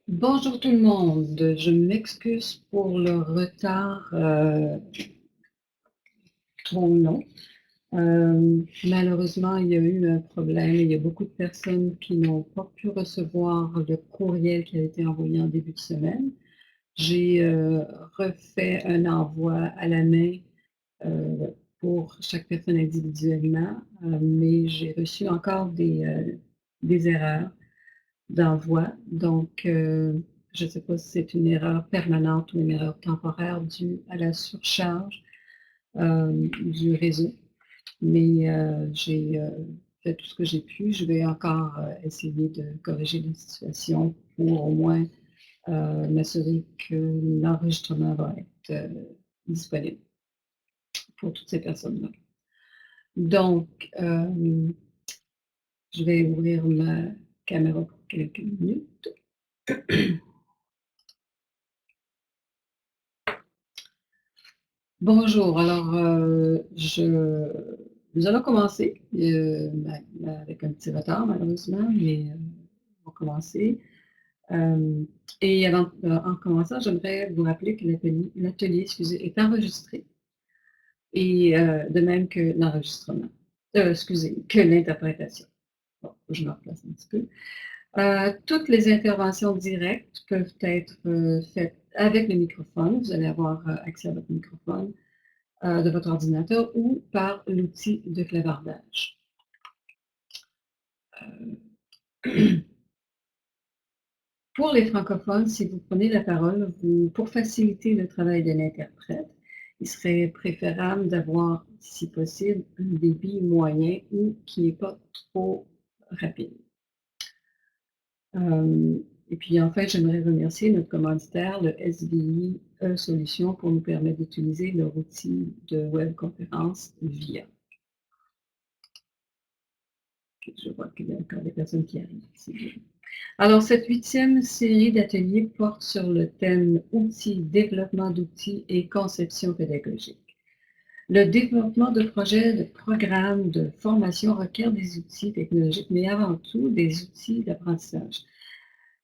Bonjour tout le monde, je m'excuse pour le retard trop long. Malheureusement, il y a eu un problème. Il y a beaucoup de personnes qui n'ont pas pu recevoir le courriel qui a été envoyé en début de semaine. J'ai refait un envoi à la main euh, pour chaque personne individuellement, mais j'ai reçu encore des erreurs d'envoi. Donc, je ne sais pas si c'est une erreur permanente ou une erreur temporaire due à la surcharge du réseau, mais j'ai fait tout ce que j'ai pu. Je vais encore essayer de corriger la situation pour au moins m'assurer que l'enregistrement va être disponible pour toutes ces personnes-là. Donc, je vais ouvrir ma caméra pour quelques minutes. Bonjour, alors nous allons commencer avec un petit retard malheureusement, mais on va commencer. Et en commençant, j'aimerais vous rappeler que l'atelier est enregistré et de même que l'enregistrement, que l'interprétation. Bon, je me replace un petit peu. Toutes les interventions directes peuvent être faites avec le microphone. Vous allez avoir accès à votre microphone de votre ordinateur ou par l'outil de clavardage. Pour les francophones, si vous prenez la parole, pour faciliter le travail de l'interprète, il serait préférable d'avoir, si possible, un débit moyen ou qui n'est pas trop rapide. Et puis enfin, j'aimerais remercier notre commanditaire, le SBI Solutions, pour nous permettre d'utiliser leur outil de webconférence VIA. Je vois qu'il y a encore des personnes qui arrivent. C'est bien. Alors, cette 8e série d'ateliers porte sur le thème outils, développement d'outils et conception pédagogique. Le développement de projets, de programmes, de formation requiert des outils technologiques, mais avant tout des outils d'apprentissage.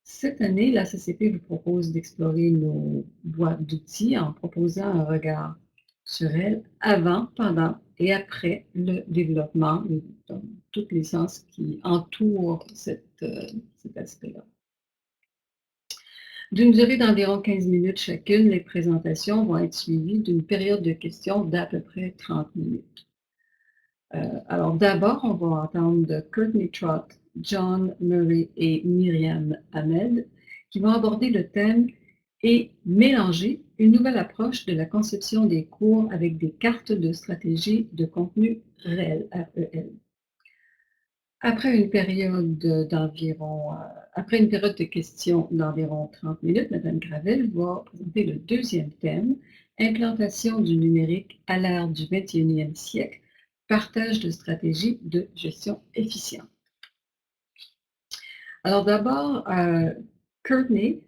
Cette année, la ACCP vous propose d'explorer nos boîtes d'outils en proposant un regard sur elles avant, pendant et après le développement, dans toutes les sens qui entourent cet aspect-là. D'une durée d'environ 15 minutes chacune, les présentations vont être suivies d'une période de questions d'à peu près 30 minutes. Alors d'abord, on va entendre Courtney Trott, John Murray et Mariam Ahmed qui vont aborder le thème et mélanger une nouvelle approche de la conception des cours avec des cartes de stratégie de contenu réel, REL. Après une période de questions d'environ 30 minutes, Mme Gravelle va présenter le deuxième thème, Implantation du numérique à l'ère du 21e siècle, partage de stratégies de gestion efficiente. Alors d'abord, Courtney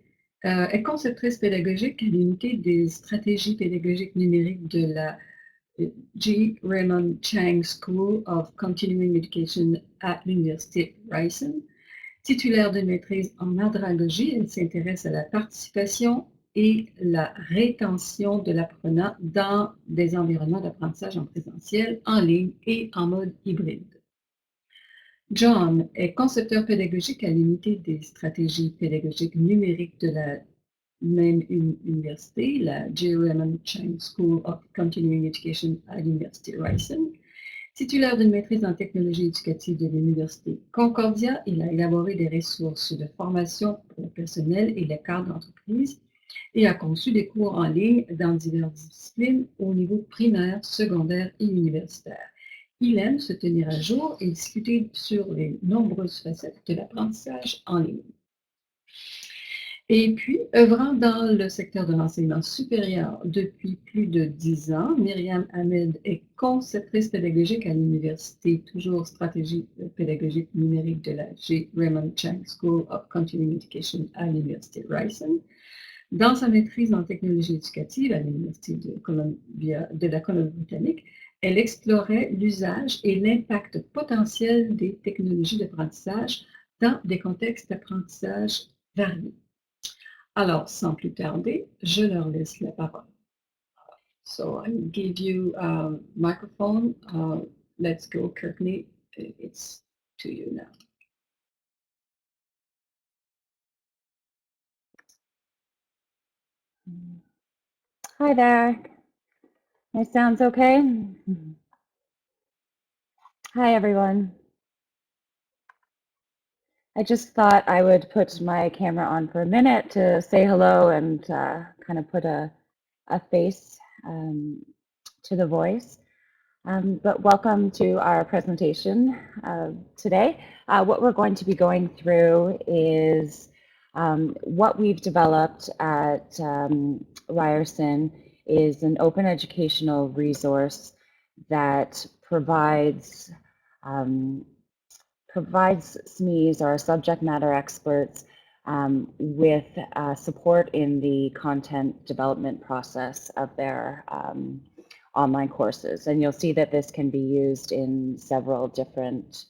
est conceptrice pédagogique à l'unité des stratégies pédagogiques numériques de la G. Raymond Chang School of Continuing Education à l'Université Ryerson. Titulaire de maîtrise en andragogie, elle s'intéresse à la participation et la rétention de l'apprenant dans des environnements d'apprentissage en présentiel, en ligne et en mode hybride. John est concepteur pédagogique à l'unité des stratégies pédagogiques numériques de la même université, la J. Raymond Chang School of Continuing Education à l'Université Ryerson. Titulaire d'une maîtrise en technologie éducative de l'Université Concordia, il a élaboré des ressources de formation pour le personnel et les cadres d'entreprise et a conçu des cours en ligne dans diverses disciplines au niveau primaire, secondaire et universitaire. Il aime se tenir à jour et discuter sur les nombreuses facettes de l'apprentissage en ligne. Et puis, œuvrant dans le secteur de l'enseignement supérieur depuis plus de 10 ans, Mariam Ahmed est conceptrice pédagogique à l'université, toujours stratégie pédagogique numérique de la J. Raymond Chang School of Continuing Education à l'Université Ryerson. Dans sa maîtrise en technologie éducative à l'Université de la Colombie-Britannique, elle explorait l'usage et l'impact potentiel des technologies d'apprentissage dans des contextes d'apprentissage variés. Alors, sans plus tarder, je leur laisse la parole. So I give you a microphone. Let's go, Courtney. It's to you now. Hi there. My sound's okay? Hi, everyone. I just thought I would put my camera on for a minute to say hello and kind of put a face to the voice. But welcome to our presentation today. What we're going to be going through is what we've developed at Ryerson is an open educational resource that provides SMEs or subject matter experts with support in the content development process of their online courses. And you'll see that this can be used in several different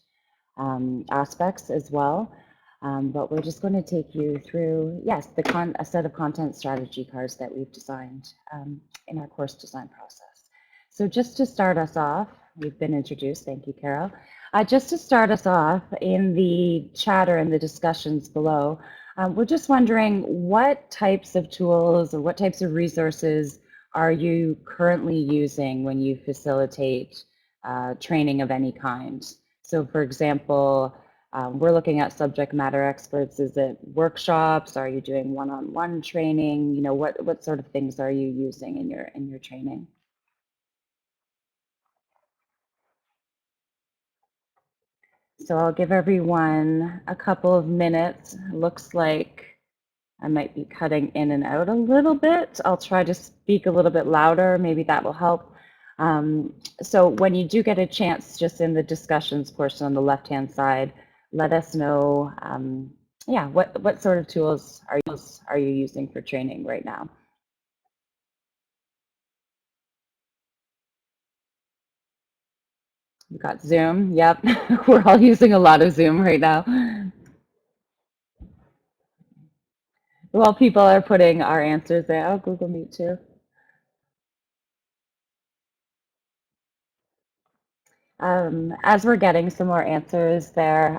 aspects as well. But we're just going to take you through, yes, a set of content strategy cards that we've designed in our course design process. So just to start us off, we've been introduced, thank you, Carol. Just to start us off, in the chatter and the discussions below, we're just wondering what types of tools or what types of resources are you currently using when you facilitate training of any kind? So for example, we're looking at subject matter experts. Is it workshops? Are you doing one-on-one training? You know, what sort of things are you using in your training? So I'll give everyone a couple of minutes. Looks like I might be cutting in and out a little bit. I'll try to speak a little bit louder. Maybe that will help. So when you do get a chance, just in the discussions portion on the left-hand side, let us know, yeah, what sort of tools are you using for training right now? We've got Zoom. Yep, we're all using a lot of Zoom right now. Well, people are putting our answers there. Oh, Google Meet too. As we're getting some more answers there,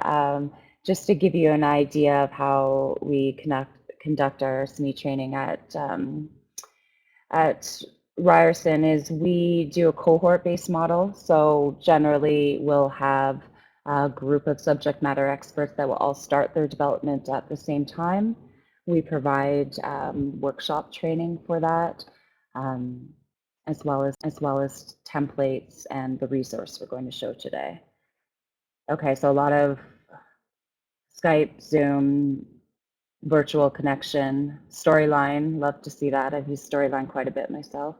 just to give you an idea of how we conduct our SME training at Ryerson is we do a cohort-based model. So generally we'll have a group of subject matter experts that will all start their development at the same time. We provide workshop training for that, as well as templates and the resource we're going to show today. Okay, so a lot of Skype, Zoom, virtual connection, Storyline, love to see that. I've used Storyline quite a bit myself.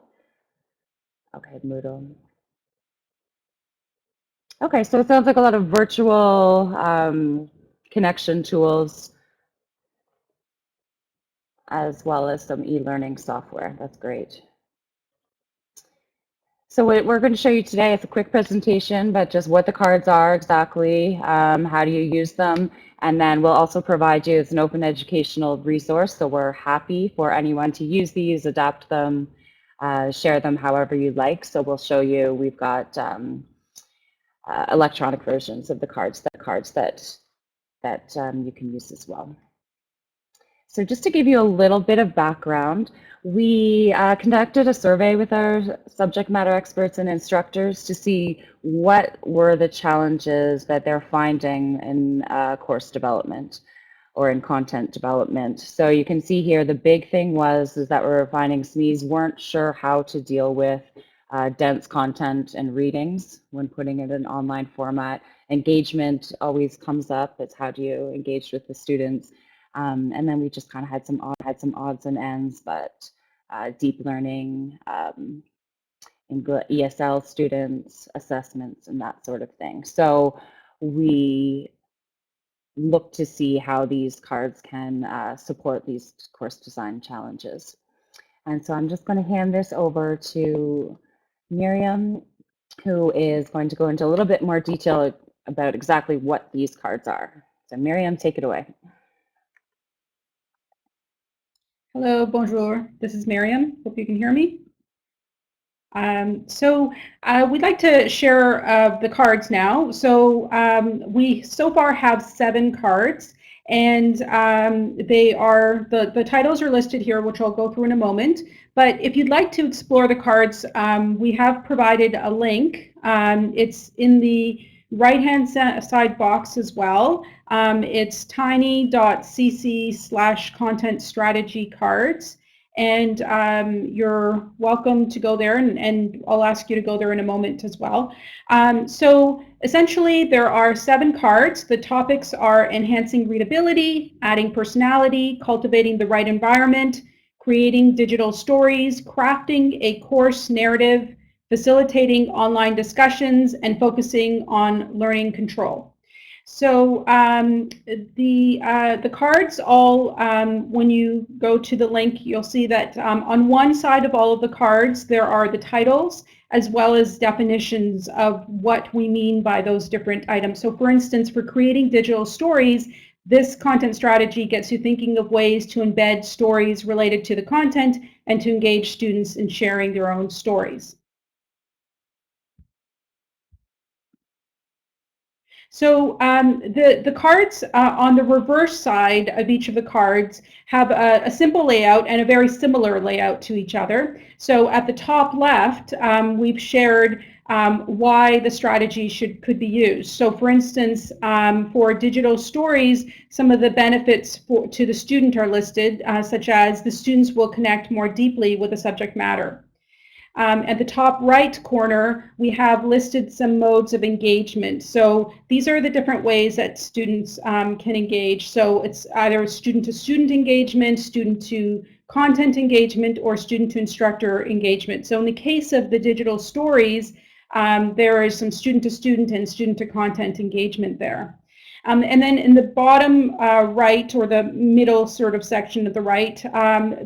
Okay, Moodle. Okay, so it sounds like a lot of virtual connection tools as well as some e-learning software. That's great. So what we're going to show you today is a quick presentation, but just what the cards are exactly, how do you use them, and then we'll also provide you as an open educational resource. So we're happy for anyone to use these, adapt them, share them however you like. So we'll show you, we've got electronic versions of the cards that you can use as well. So just to give you a little bit of background, we conducted a survey with our subject matter experts and instructors to see what were the challenges that they're finding in course development or in content development. So you can see here the big thing is that we're finding SMEs weren't sure how to deal with dense content and readings when putting it in online format. Engagement always comes up. It's how do you engage with the students? And then we just kind of had some odds and ends, but deep learning, ESL students, assessments, and that sort of thing. So we look to see how these cards can support these course design challenges. And so I'm just going to hand this over to Mariam, who is going to go into a little bit more detail about exactly what these cards are. So Mariam, take it away. Hello, bonjour. This is Mariam. Hope you can hear me. We'd like to share the cards now. We so far have 7 cards, and the titles are listed here, which I'll go through in a moment. But if you'd like to explore the cards, we have provided a link. It's in the right-hand side box as well. It's tiny.cc/content strategy cards. And you're welcome to go there, and I'll ask you to go there in a moment as well. So essentially, there are 7 cards. The topics are enhancing readability, adding personality, cultivating the right environment, creating digital stories, crafting a course narrative, facilitating online discussions, and focusing on learning control. So the cards all, when you go to the link, you'll see that on one side of all of the cards, there are the titles as well as definitions of what we mean by those different items. So for instance, for creating digital stories, this content strategy gets you thinking of ways to embed stories related to the content and to engage students in sharing their own stories. So the cards on the reverse side of each of the cards have a simple layout and a very similar layout to each other. So at the top left, we've shared why the strategy could be used. So for instance, for digital stories, some of the benefits to the student are listed, such as the students will connect more deeply with the subject matter. At the top right corner, we have listed some modes of engagement. So these are the different ways that students can engage. So it's either student-to-student engagement, student-to-content engagement, or student-to-instructor engagement. So in the case of the digital stories, there is some student-to-student and student-to-content engagement there. And then in the bottom right, or the middle sort of section of the right,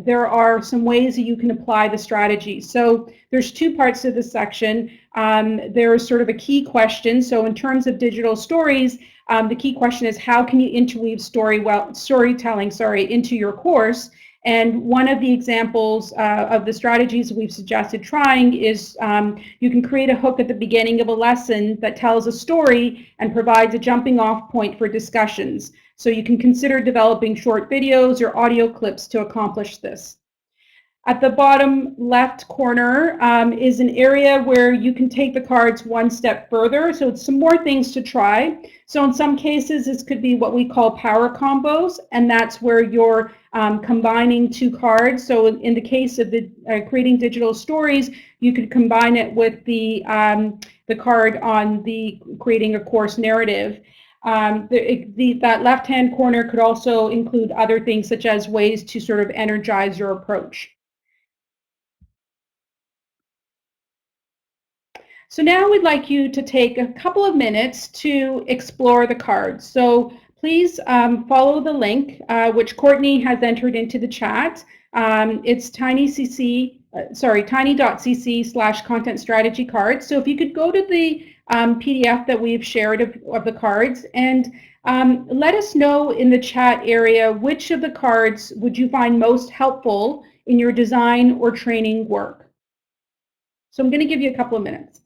there are some ways that you can apply the strategy. So there's 2 parts to this section. There's sort of a key question. So in terms of digital stories, the key question is, how can you interweave storytelling into your course? And one of the examples of the strategies we've suggested trying is you can create a hook at the beginning of a lesson that tells a story and provides a jumping off point for discussions. So you can consider developing short videos or audio clips to accomplish this. At the bottom left corner is an area where you can take the cards one step further. So it's some more things to try. So in some cases, this could be what we call power combos, and that's where you're combining 2 cards. So in the case of the creating digital stories, you could combine it with the card on the creating a course narrative. That left-hand corner could also include other things, such as ways to sort of energize your approach. So now we'd like you to take a couple of minutes to explore the cards. So please follow the link, which Courtney has entered into the chat. It's tiny.cc/content strategy cards. So if you could go to the PDF that we've shared of the cards, and let us know in the chat area which of the cards would you find most helpful in your design or training work. So I'm going to give you a couple of minutes.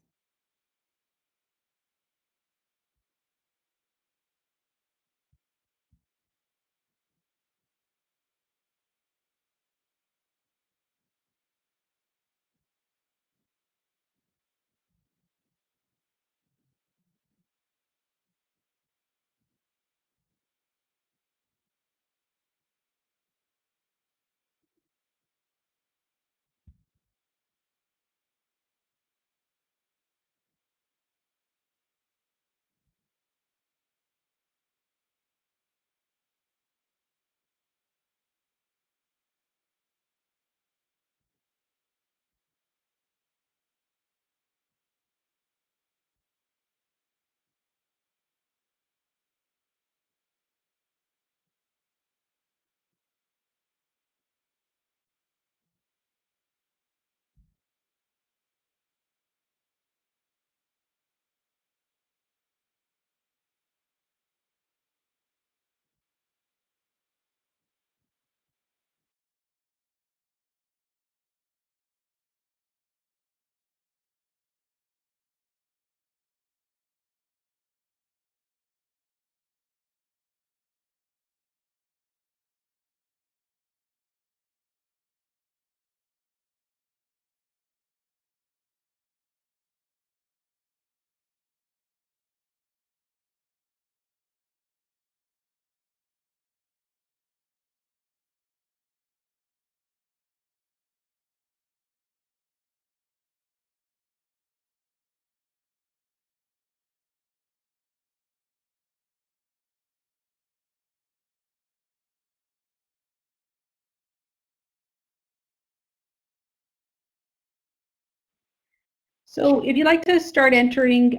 So if you'd like to start entering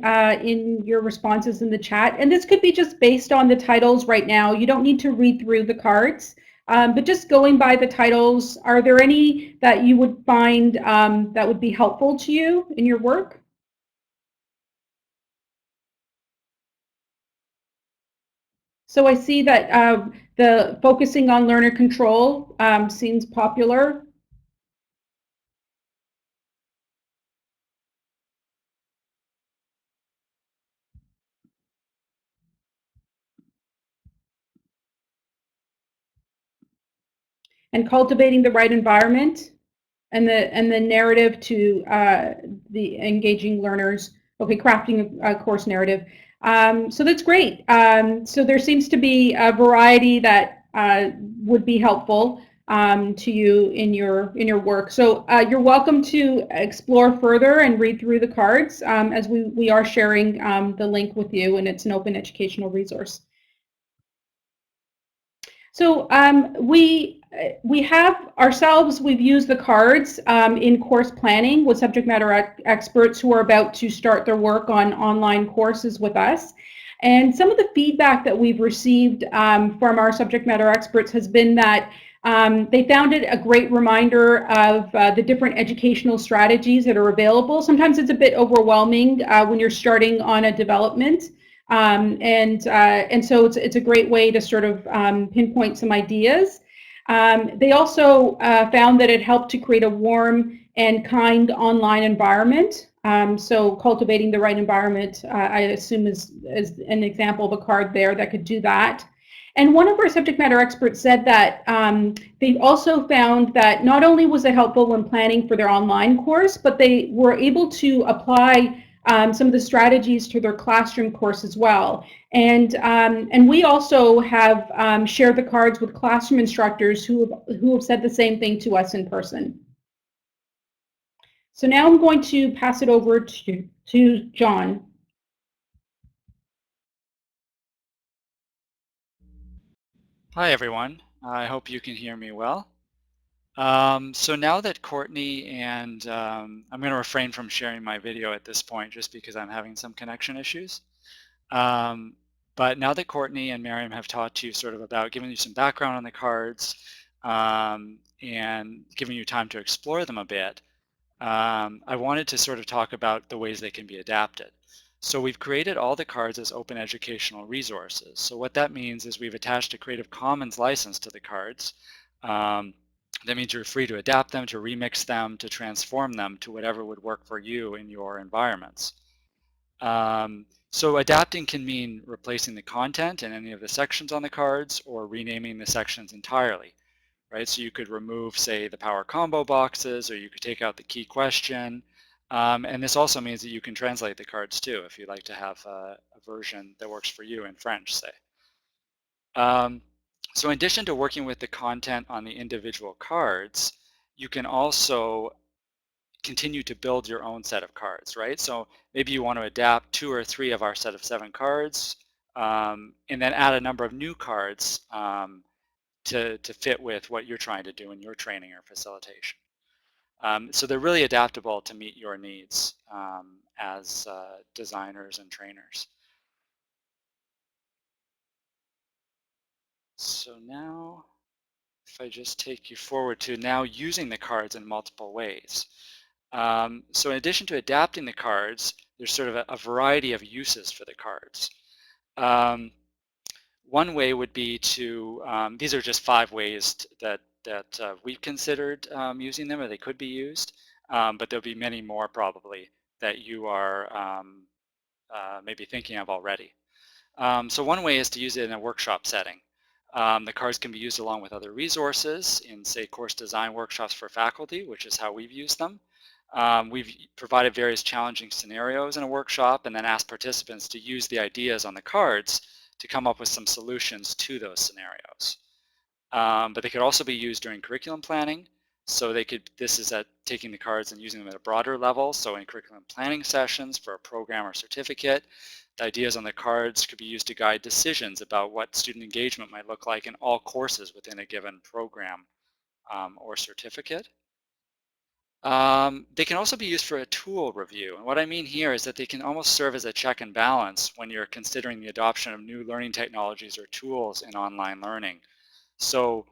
in your responses in the chat, and this could be just based on the titles right now, you don't need to read through the cards, but just going by the titles, are there any that you would find that would be helpful to you in your work? So I see that the focusing on learner control seems popular. And cultivating the right environment and the narrative to the engaging learners. Okay, crafting a course narrative. So that's great. So there seems to be a variety that would be helpful to you in your work. So you're welcome to explore further and read through the cards as we are sharing the link with you, and it's an open educational resource. So we have ourselves, we've used the cards in course planning with subject matter experts who are about to start their work on online courses with us. And some of the feedback that we've received from our subject matter experts has been that they found it a great reminder of the different educational strategies that are available. Sometimes it's a bit overwhelming when you're starting on a development. And so it's a great way to sort of pinpoint some ideas. They also found that it helped to create a warm and kind online environment. So cultivating the right environment, I assume is an example of a card there that could do that. And one of our subject matter experts said that they also found that not only was it helpful when planning for their online course, but they were able to apply some of the strategies to their classroom course as well. And we also have shared the cards with classroom instructors who have said the same thing to us in person. So now I'm going to pass it over to John. Hi everyone, I hope you can hear me well. So now that Courtney and I'm going to refrain from sharing my video at this point just because I'm having some connection issues. But now that Courtney and Mariam have taught you sort of about giving you some background on the cards and giving you time to explore them a bit, I wanted to sort of talk about the ways they can be adapted. So we've created all the cards as open educational resources. So what that means is we've attached a Creative Commons license to the cards. That means you're free to adapt them, to remix them, to transform them to whatever would work for you in your environments. So adapting can mean replacing the content in any of the sections on the cards or renaming the sections entirely. Right, so you could remove, say, the power combo boxes, or you could take out the key question. And this also means that you can translate the cards too, if you'd like to have a version that works for you in French, say. So in addition to working with the content on the individual cards, you can also continue to build your own set of cards, right? So maybe you want to adapt 2 or 3 of our set of 7 cards, and then add a number of new cards to fit with what you're trying to do in your training or facilitation. So they're really adaptable to meet your needs as designers and trainers. So now, if I just take you forward to now using the cards in multiple ways. So in addition to adapting the cards, there's sort of a variety of uses for the cards. One way would be to, these are just 5 ways that we've considered using them, or they could be used, but there'll be many more probably that you are maybe thinking of already. So one way is to use it in a workshop setting. The cards can be used along with other resources in, say, course design workshops for faculty, which is how we've used them. We've provided various challenging scenarios in a workshop and then asked participants to use the ideas on the cards to come up with some solutions to those scenarios. But they could also be used during curriculum planning. So they could, this is at taking the cards and using them at a broader level. So in curriculum planning sessions for a program or certificate, the ideas on the cards could be used to guide decisions about what student engagement might look like in all courses within a given program or certificate. They can also be used for a tool review. And what I mean here is that they can almost serve as a check and balance when you're considering the adoption of new learning technologies or tools in online learning. So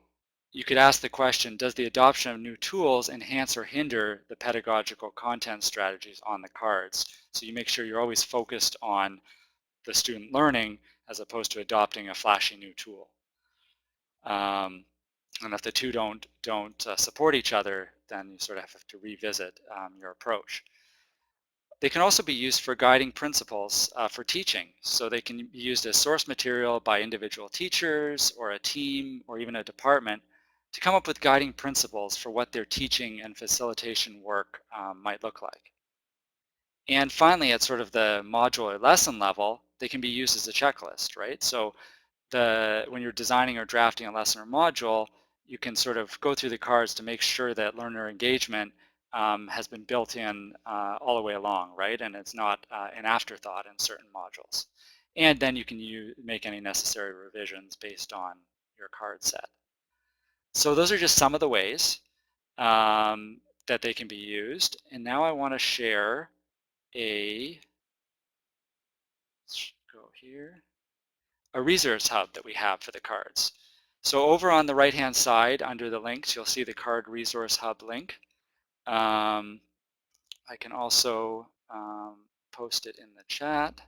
you could ask the question, does the adoption of new tools enhance or hinder the pedagogical content strategies on the cards? So you make sure you're always focused on the student learning as opposed to adopting a flashy new tool. And if the two don't support each other, then you sort of have to revisit your approach. They can also be used for guiding principles for teaching. So they can be used as source material by individual teachers or a team or even a department to come up with guiding principles for what their teaching and facilitation work might look like. And finally, at sort of the module or lesson level, they can be used as a checklist, right? So when you're designing or drafting a lesson or module, you can sort of go through the cards to make sure that learner engagement has been built in all the way along, right? And it's not an afterthought in certain modules. And then you can make any necessary revisions based on your card set. So those are just some of the ways that they can be used. And now I want to share let's go here, a resource hub that we have for the cards. So over on the right hand side under the links, you'll see the card resource hub link. I can also post it in the chat.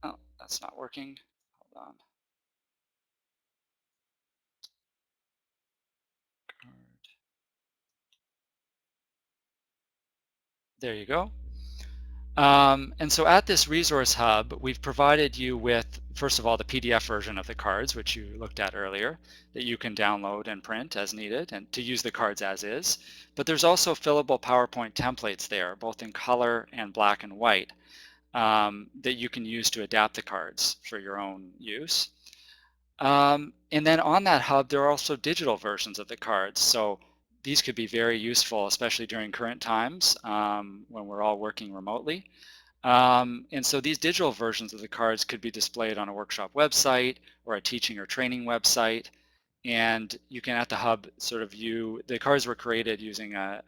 Oh, that's not working. Hold on. Card. There you go. And so at this resource hub, we've provided you with, first of all, the PDF version of the cards, which you looked at earlier, that you can download and print as needed and to use the cards as is. But there's also fillable PowerPoint templates there, both in color and black and white, that you can use to adapt the cards for your own use. And then on that hub, there are also digital versions of the cards. So these could be very useful, especially during current times when we're all working remotely. And so these digital versions of the cards could be displayed on a workshop website or a teaching or training website. And you can, at the hub, sort of view, the cards were created using a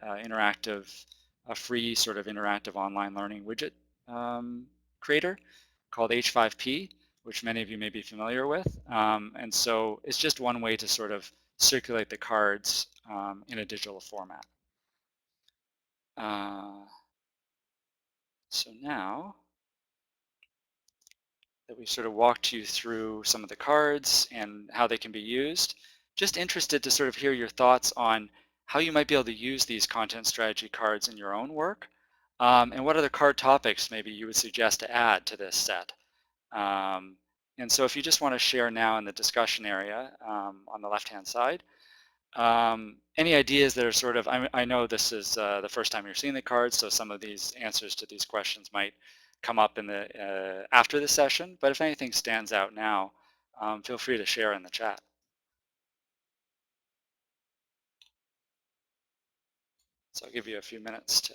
free sort of interactive online learning widget creator called H5P, which many of you may be familiar with. And so it's just one way to sort of circulate the cards in a digital format. So now that we've sort of walked you through some of the cards and how they can be used, just interested to sort of hear your thoughts on how you might be able to use these content strategy cards in your own work, and what other card topics maybe you would suggest to add to this set. And so if you just want to share now in the discussion area on the left-hand side, any ideas that are sort of, I know this is the first time you're seeing the cards, so some of these answers to these questions might come up in the after the session, but if anything stands out now, feel free to share in the chat. So I'll give you a few minutes to.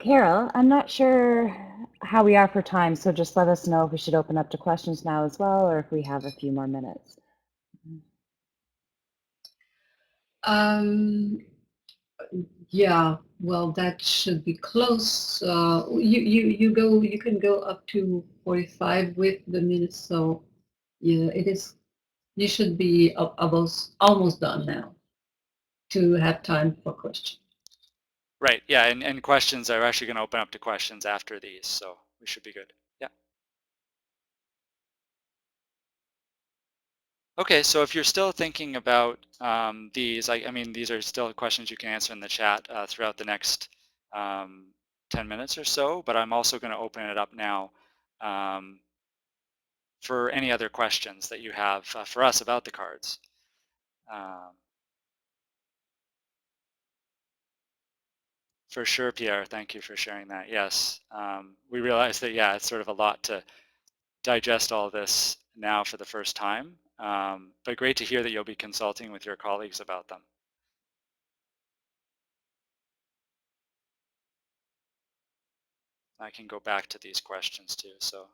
Carol, I'm not sure how we are for time, so just let us know if we should open up to questions now as well, or if we have a few more minutes. Yeah, well, that should be close. You can go up to 45 with the minutes, so yeah, it is. You should be almost done now to have time for questions. Right, yeah, and questions are actually going to open up to questions after these, so we should be good. Yeah. Okay, so if you're still thinking about these, I mean, these are still questions you can answer in the chat throughout the next 10 minutes or so, but I'm also going to open it up now for any other questions that you have for us about the cards. For sure, Pierre, thank you for sharing that. Yes, we realize that, yeah, it's sort of a lot to digest all this now for the first time, but great to hear that you'll be consulting with your colleagues about them. I can go back to these questions too. So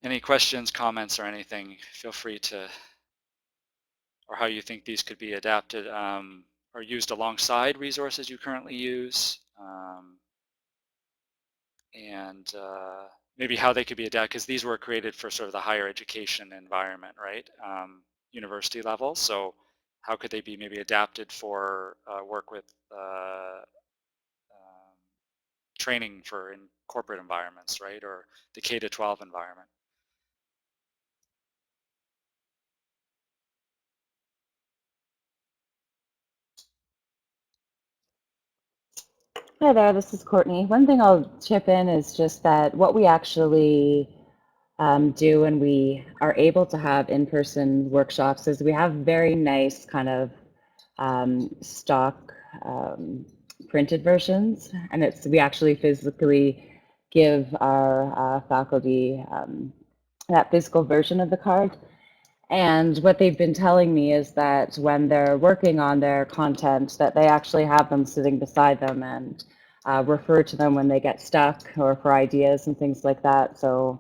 any questions, comments, or anything, feel free to, or how you think these could be adapted or used alongside resources you currently use, and maybe how they could be adapted, because these were created for sort of the higher education environment, right? University level. So how could they be maybe adapted for work with training for in corporate environments, right? Or the K-12 environment. Hi there, this is Courtney. One thing I'll chip in is just that what we actually do when we are able to have in-person workshops is we have very nice kind of stock printed versions, and we actually physically give our faculty that physical version of the card. And what they've been telling me is that when they're working on their content, that they actually have them sitting beside them and refer to them when they get stuck or for ideas and things like that. So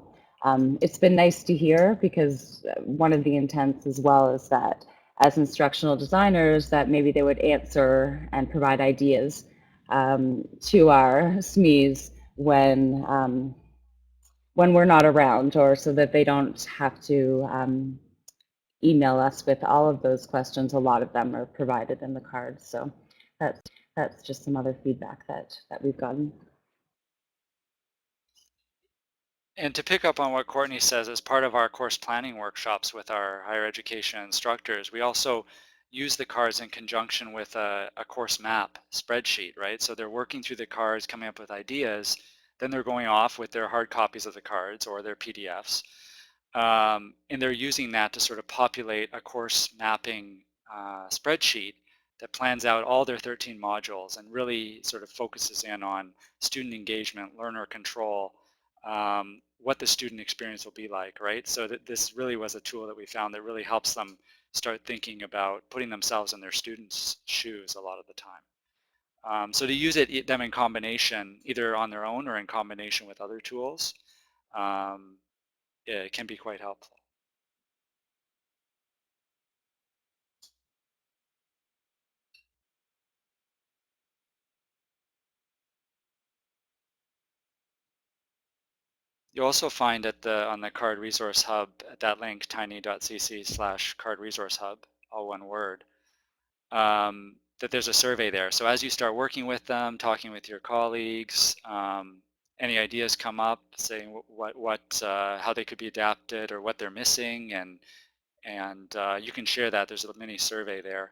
it's been nice to hear, because one of the intents as well is that as instructional designers, that maybe they would answer and provide ideas to our SMEs when we're not around, or so that they don't have to email us with all of those questions. A lot of them are provided in the cards. So that's just some other feedback that we've gotten. And to pick up on what Courtney says, as part of our course planning workshops with our higher education instructors, we also use the cards in conjunction with a course map spreadsheet, right? So they're working through the cards, coming up with ideas, then they're going off with their hard copies of the cards or their PDFs, and they're using that to sort of populate a course mapping spreadsheet that plans out all their 13 modules and really sort of focuses in on student engagement, learner control, what the student experience will be like, right? So that this really was a tool that we found that really helps them start thinking about putting themselves in their students' shoes a lot of the time. So to use them in combination, either on their own or in combination with other tools, it can be quite helpful. You'll also find on the Card Resource Hub at that link, tiny.cc/card resource hub, all one word, that there's a survey there. So as you start working with them, talking with your colleagues, any ideas come up, saying how they could be adapted or what they're missing, and you can share that. There's a mini survey there,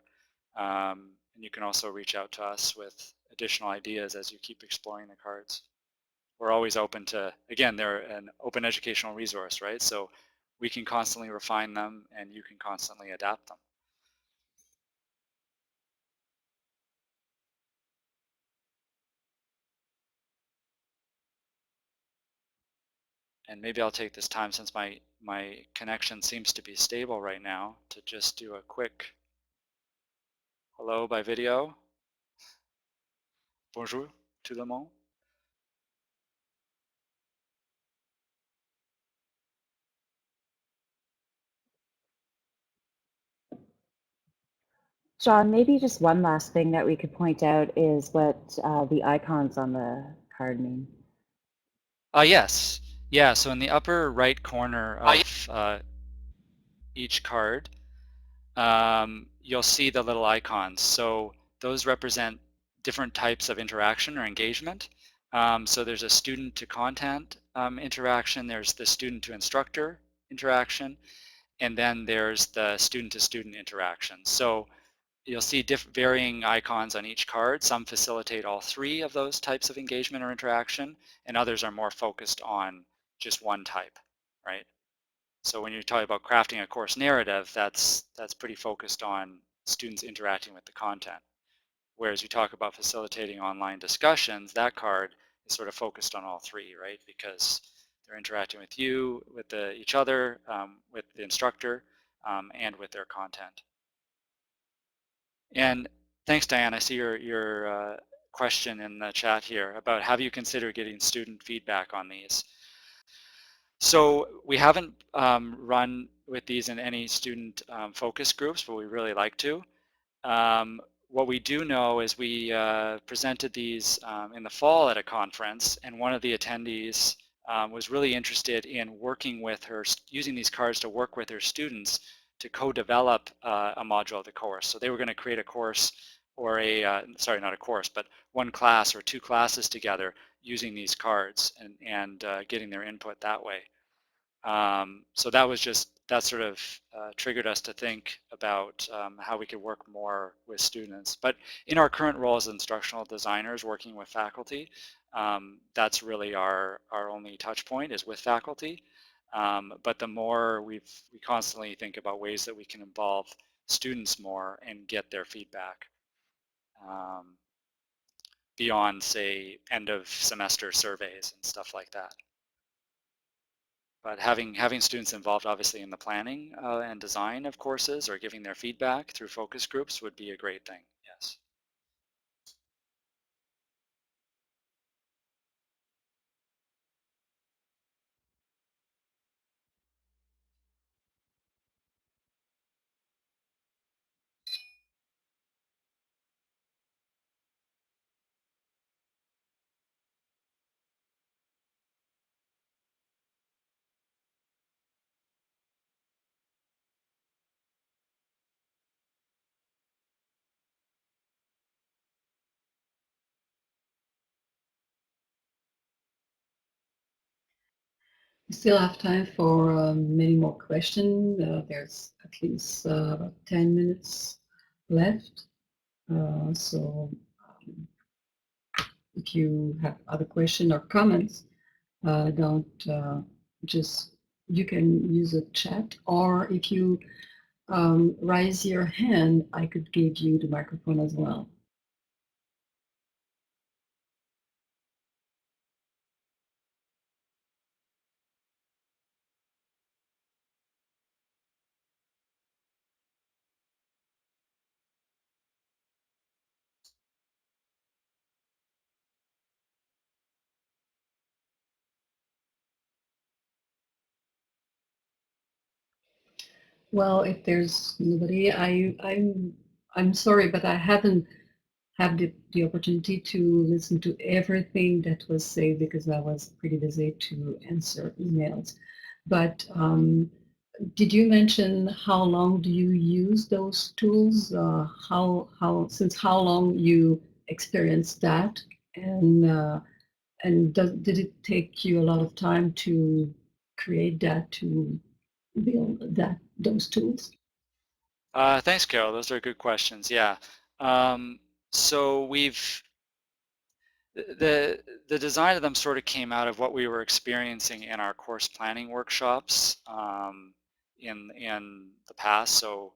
and you can also reach out to us with additional ideas as you keep exploring the cards. We're always open to, again, they're an open educational resource, right? So we can constantly refine them and you can constantly adapt them. And maybe I'll take this time, since my connection seems to be stable right now, to just do a quick hello by video. Bonjour tout le monde. John, maybe just one last thing that we could point out is what the icons on the card mean. Yes. Yeah, so in the upper right corner of each card, you'll see the little icons. So those represent different types of interaction or engagement. So there's a student to content interaction, there's the student to instructor interaction, and then there's the student to student interaction. So you'll see varying icons on each card. Some facilitate all three of those types of engagement or interaction, and others are more focused on just one type, right? So when you're talking about crafting a course narrative, that's pretty focused on students interacting with the content. Whereas you talk about facilitating online discussions, that card is sort of focused on all three, right? Because they're interacting with you, with each other, with the instructor, and with their content. And thanks, Diane. I see your question in the chat here about have you considered getting student feedback on these? So we haven't run with these in any student focus groups, but we really like to. What we do know is we presented these in the fall at a conference, and one of the attendees was really interested in working with her, using these cards to work with her students to co-develop a module of the course. So they were going to create a course or sorry, not a course, but one class or two classes together using these cards and getting their input that way. So that sort of triggered us to think about how we could work more with students. But in our current role as instructional designers working with faculty, that's really our only touch point is with faculty. But the more we constantly think about ways that we can involve students more and get their feedback beyond, say, end of semester surveys and stuff like that. But having students involved obviously in the planning and design of courses or giving their feedback through focus groups would be a great thing, yes. We still have time for many more questions. There's at least 10 minutes left. So if you have other questions or comments, don't you can use a chat, or if you raise your hand, I could give you the microphone as well. Well, if there's nobody, I'm sorry, but I haven't had the opportunity to listen to everything that was said because I was pretty busy to answer emails. But did you mention how long do you use those tools? Since how long you experienced that, and did it take you a lot of time to create that, to build those tools? Thanks, Carol. Those are good questions. Yeah. So the design of them sort of came out of what we were experiencing in our course planning workshops in the past. So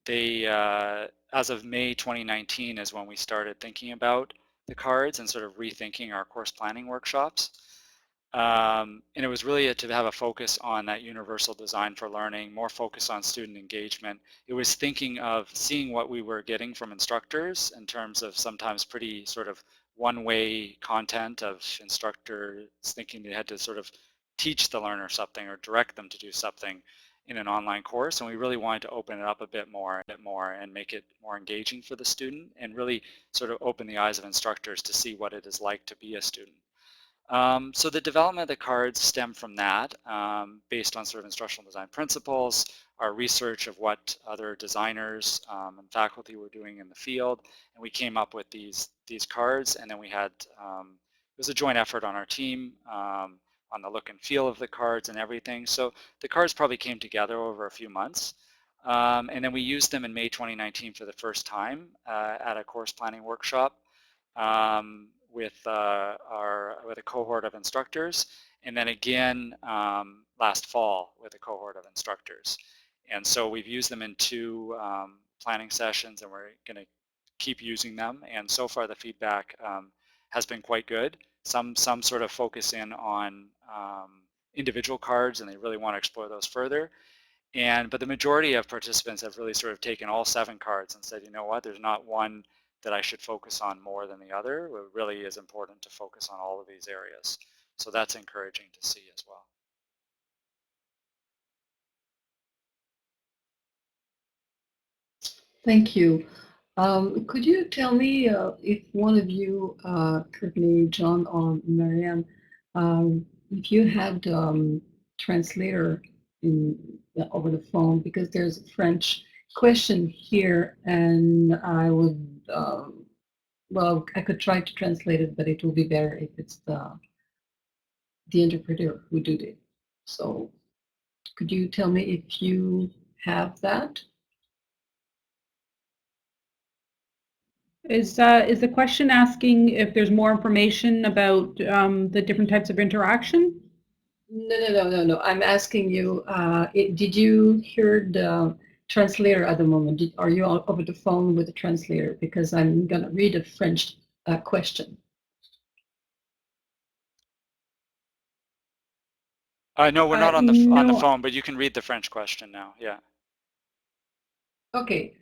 they, as of May 2019 is when we started thinking about the cards and sort of rethinking our course planning workshops. And it was really to have a focus on that universal design for learning, more focus on student engagement. It was thinking of seeing what we were getting from instructors in terms of sometimes pretty sort of one-way content of instructors thinking they had to sort of teach the learner something or direct them to do something in an online course, and we really wanted to open it up a bit more and make it more engaging for the student and really sort of open the eyes of instructors to see what it is like to be a student. So the development of the cards stemmed from that, based on sort of instructional design principles, our research of what other designers and faculty were doing in the field, and we came up with these cards, and then we had, it was a joint effort on our team on the look and feel of the cards and everything. So the cards probably came together over a few months. And then we used them in May 2019 for the first time at a course planning workshop with a cohort of instructors, and then again last fall with a cohort of instructors. And so we've used them in 2 planning sessions, and we're going to keep using them. And so far the feedback has been quite good. Some sort of focus in on individual cards, and they really want to explore those further. But the majority of participants have really sort of taken all 7 cards and said, you know what, there's not one that I should focus on more than the other. It really is important to focus on all of these areas. So that's encouraging to see as well. Thank you. Could you tell me if one of you, Courtney, John, or Mariam, if you had translator over the phone, because there's a French question here, and I would, well, I could try to translate it, but it will be better if it's the interpreter who did it. So could you tell me if you have that? Is the question asking if there's more information about the different types of interaction? No. I'm asking you, did you hear the translator at the moment? Are you over the phone with the translator? Because I'm going to read a French question. No, we're not on the phone, but you can read the French question now. Yeah. OK.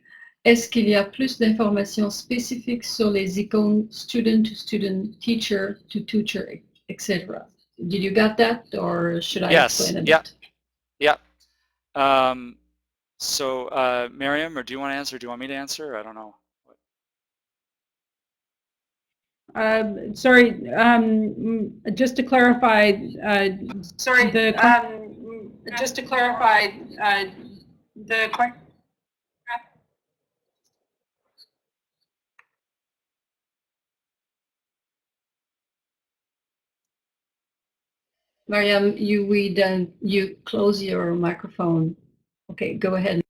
Est-ce qu'il y a plus d'informations spécifiques sur les icônes student to student, teacher to teacher, etc.? Did you get that, or should I explain it? Yes. Yeah. So Mariam, or do you want to answer? Do you want me to answer? I don't know. Sorry, just to clarify, the question. Mariam, you close your microphone. Okay, go ahead.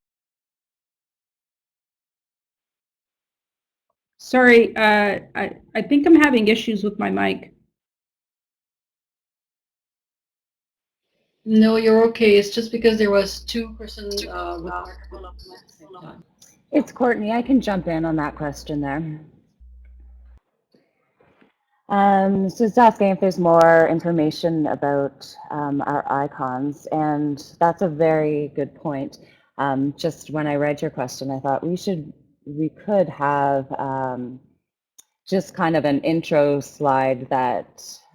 Sorry, I think I'm having issues with my mic. No, you're okay. It's just because there was 2 persons with microphone at the same time. It's Courtney. I can jump in on that question there. So it's asking if there's more information about our icons, and that's a very good point. Just when I read your question, I thought we could have just kind of an intro slide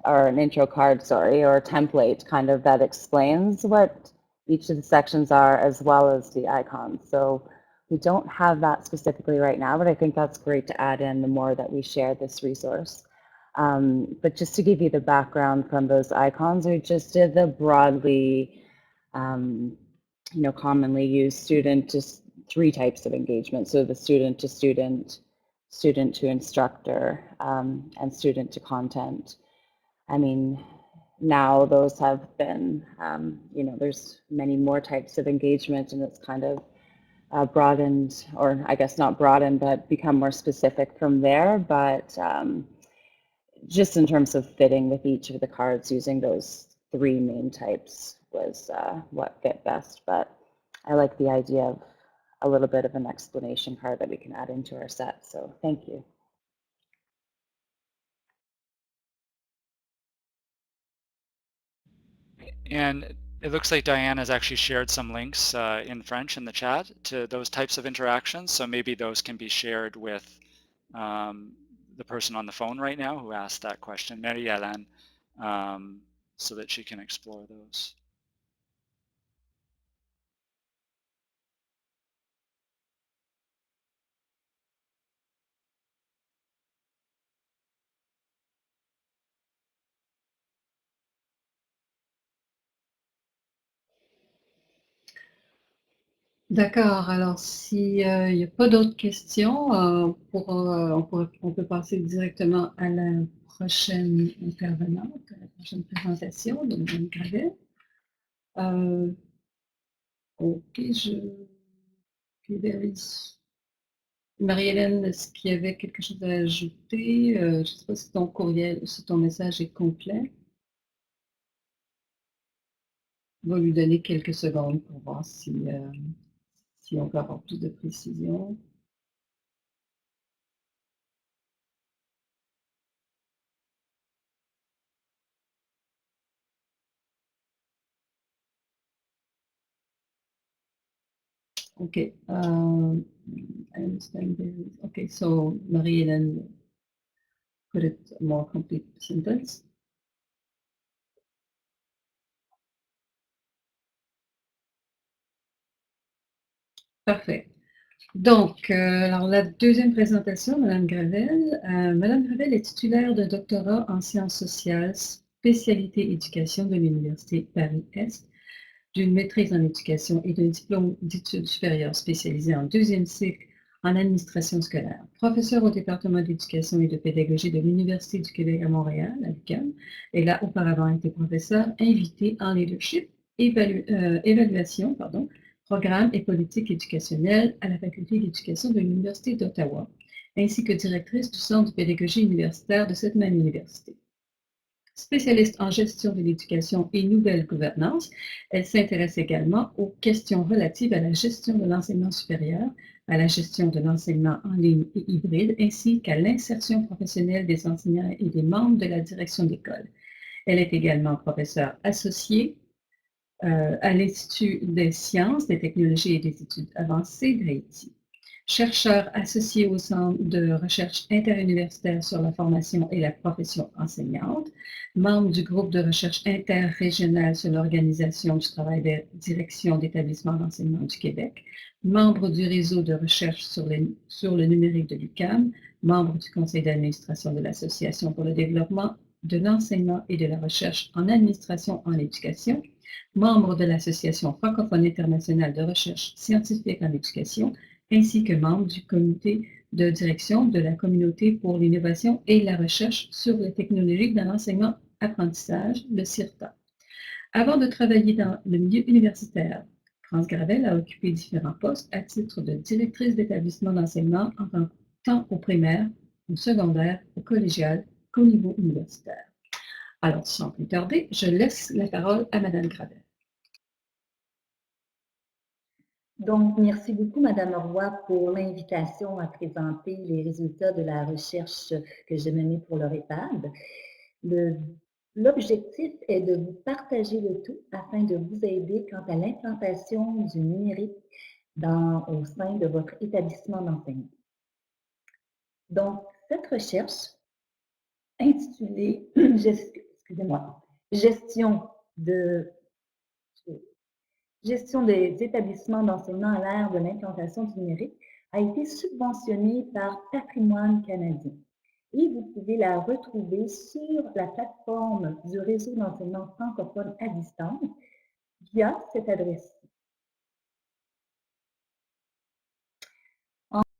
or an intro card, sorry, or a template kind of that explains what each of the sections are, as well as the icons. So we don't have that specifically right now, but I think that's great to add in the more that we share this resource. But just to give you the background from those icons, we just did the broadly, commonly used student to 3 types of engagement. So the student to student, student to instructor, and student to content. I mean, now those have been, there's many more types of engagement, and it's kind of broadened, or I guess not broadened, but become more specific from there. But just in terms of fitting with each of the cards, using those 3 main types was what fit best. But I like the idea of a little bit of an explanation card that we can add into our set. So thank you. And it looks like Diane has actually shared some links in French in the chat to those types of interactions. So maybe those can be shared with the person on the phone right now who asked that question, Marie-Hélène, so that she can explore those. D'accord, alors s'il n'y a pas d'autres questions, on peut passer directement à la prochaine intervenante, à la prochaine présentation de Mariam Gravelle. Ok, Marie-Hélène, est-ce qu'il y avait quelque chose à ajouter? Je ne sais pas si ton courriel, si ton message est complet. On va lui donner quelques secondes pour voir si on peut avoir plus de précision. Okay, I understand. Okay, so Marie-Hélène, put it a more complete sentence. Parfait. Donc, alors la deuxième présentation, Madame Gravelle. Madame Gravelle est titulaire d'un doctorat en sciences sociales, spécialité éducation de l'Université Paris-Est, d'une maîtrise en éducation et d'un diplôme d'études supérieures spécialisé en deuxième cycle en administration scolaire. Professeur au département d'éducation et de pédagogie de l'Université du Québec à Montréal, à l'UQAM. Elle a auparavant été professeur invité en leadership, évaluation, programme et politique éducationnelle à la Faculté d'éducation de l'Université d'Ottawa, ainsi que directrice du Centre de pédagogie universitaire de cette même université. Spécialiste en gestion de l'éducation et nouvelle gouvernance, elle s'intéresse également aux questions relatives à la gestion de l'enseignement supérieur, à la gestion de l'enseignement en ligne et hybride, ainsi qu'à l'insertion professionnelle des enseignants et des membres de la direction d'école. Elle est également professeure associée à l'Institut des sciences, des technologies et des études avancées d'Haïti. Chercheur associé au Centre de recherche interuniversitaire sur la formation et la profession enseignante, membre du groupe de recherche interrégional sur l'organisation du travail des directions d'établissements d'enseignement du Québec, membre du réseau de recherche sur le numérique de l'UQAM, membre du conseil d'administration de l'Association pour le développement de l'enseignement et de la recherche en administration en éducation, membre de l'Association francophone internationale de recherche scientifique en éducation, ainsi que membre du comité de direction de la communauté pour l'innovation et la recherche sur les technologiques dans l'enseignement-apprentissage, le CIRTA. Avant de travailler dans le milieu universitaire, France Gravelle a occupé différents postes à titre de directrice d'établissement d'enseignement tant au primaire, au secondaire, au collégial qu'au niveau universitaire. Alors, sans plus tarder, je laisse la parole à Madame Gravelle. Donc, merci beaucoup, Madame Roy, pour l'invitation à présenter les résultats de la recherche que j'ai menée pour leur EHPAD. L'objectif est de vous partager le tout afin de vous aider quant à l'implantation du numérique au sein de votre établissement d'enseignement. Donc, cette recherche, intitulée Gestion des établissements d'enseignement à l'ère de l'implantation du numérique, a été subventionnée par Patrimoine canadien. Et vous pouvez la retrouver sur la plateforme du réseau d'enseignement francophone à distance via cette adresse.